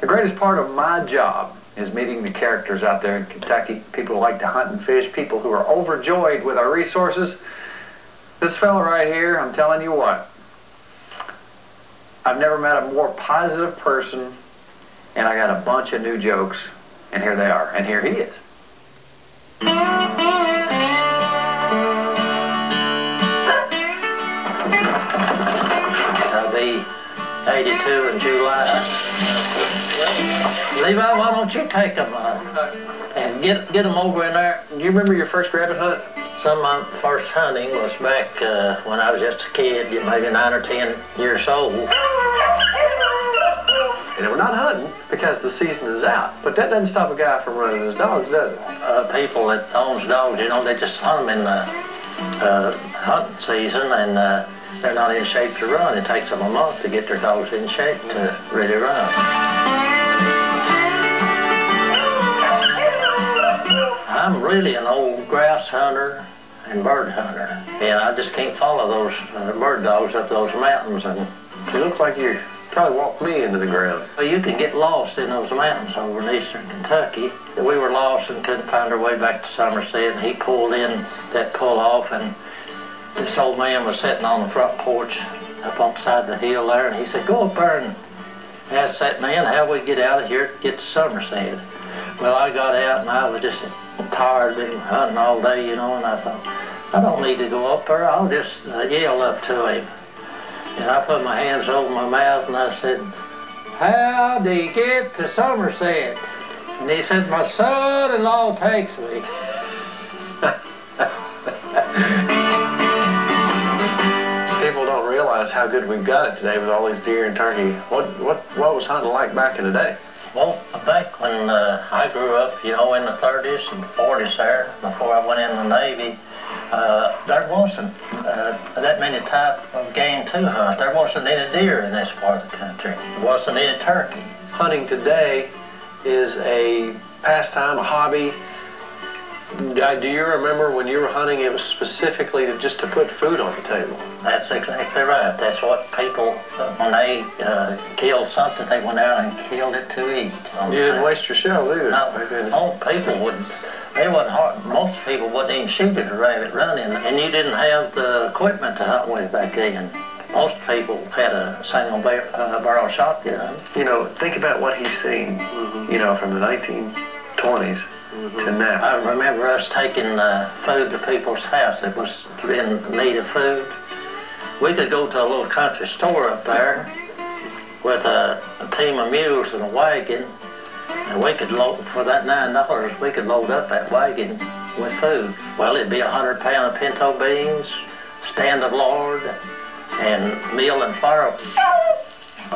The greatest part of my job is meeting the characters out there in Kentucky, people who like to hunt and fish, people who are overjoyed with our resources. This fella right here, I'm telling you what, I've never met a more positive person, and I got a bunch of new jokes, and here they are, and here he is. I'll be 82 in July. Levi, why don't you take them and get them over in there? Do you remember your first rabbit hunt? Some of my first hunting was back when I was just a kid, maybe 9 or 10 years old. And we're not hunting because the season is out, but that doesn't stop a guy from running his dogs, does it? People that owns dogs, you know, they just hunt them in the hunting season, and they're not in shape to run. It takes them a month to get their dogs in shape to really run. I'm really an old grouse hunter and bird hunter, and I just can't follow those bird dogs up those mountains. And you look like you probably walked me into the ground. Well, you can get lost in those mountains over in eastern Kentucky. We were lost and couldn't find our way back to Somerset, and he pulled in that pull-off, and this old man was sitting on the front porch up on the side of the hill there, and he said, "Go up there and ask that man how we get out of here to get to Somerset." Well, I got out, and I was just tired, been hunting all day, you know, and I thought, I don't need to go up there. I'll just yell up to him. And I put my hands over my mouth, and I said, "How do you get to Somerset?" And he said, "My son-in-law takes me." People don't realize how good we've got it today with all these deer and turkey. What was hunting like back in the day? Well, back when I grew up, you know, in the 30s and 40s there, before I went in the Navy, there wasn't that many type of game to hunt. There wasn't any deer in this part of the country. There wasn't any turkey. Hunting today is a pastime, a hobby. Do you remember when you were hunting, it was specifically just to put food on the table? That's exactly right. That's what people, when they killed something, they went out and killed it to eat. You didn't waste your shells either. No, people wouldn't. They wasn't hard. Most people wouldn't even shoot at a rabbit running, and you didn't have the equipment to hunt with back then. Most people had a single barrel shotgun. You know, think about what he's seen, you know, from the 1920s to now. I remember us taking food to people's house that was in need of food. We could go to a little country store up there with a team of mules and a wagon, and we could load, for that $9, we could load up that wagon with food. Well, it'd be 100 pounds of pinto beans, stand of lard, and meal and flour.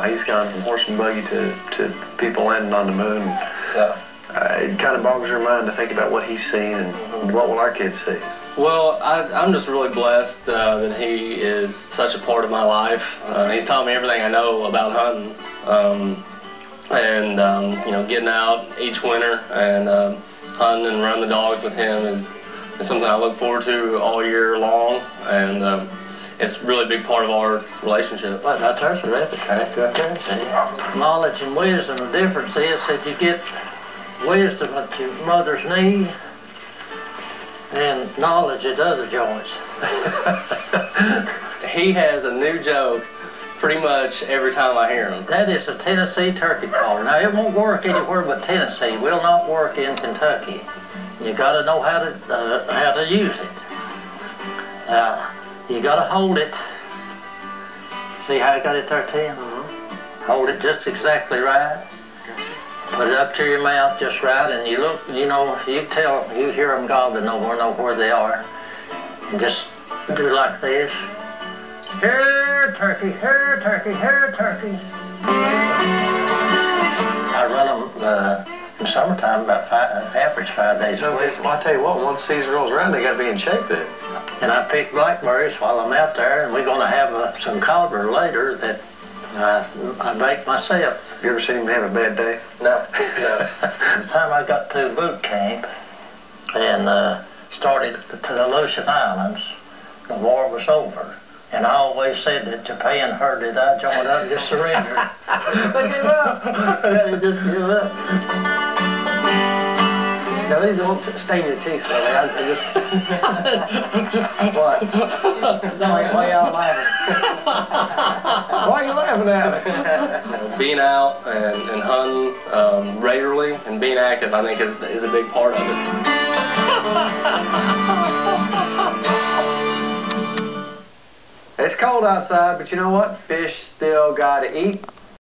He's gone from horse and buggy to people landing on the moon. Yeah. It kind of boggles your mind to think about what he's seen and what will our kids see. Well, I'm just really blessed that he is such a part of my life. He's taught me everything I know about hunting. You know, getting out each winter and hunting and running the dogs with him is something I look forward to all year long, and it's a really big part of our relationship. Well, that's our rabbit track right there. Knowledge and wisdom, the difference is that you get wisdom at your mother's knee and knowledge at other joints. He has a new joke pretty much every time I hear him. That is a Tennessee turkey call. Now, it won't work anywhere but Tennessee. Will not work in Kentucky. You got to know how to use it. You got to hold it. See how I got it there, Tim? Hold it just exactly right. Put it up to your mouth just right, and you look, you know, you hear them gobbling over and over where they are. And just do like this. Here, turkey, here, turkey, here, turkey. I run them in summertime about average 5 days a week. Well, I tell you what, once season rolls around, they got to be in shape then. And I pick blackberries while I'm out there, and we're going to have some cobbler later that I bake myself. You ever seen him have a bad day? No. The time I got to boot camp and started to the Aleutian Islands, the war was over. And I always said that Japan heard it. I joined up and just surrendered. They gave up. Yeah, they just give up. Now these don't stain your teeth, though. I just... What? Why y'all laughing? Why are you laughing at me? Being out and hunting regularly and being active, I think, is a big part of it. It's cold outside, but you know what? Fish still gotta eat.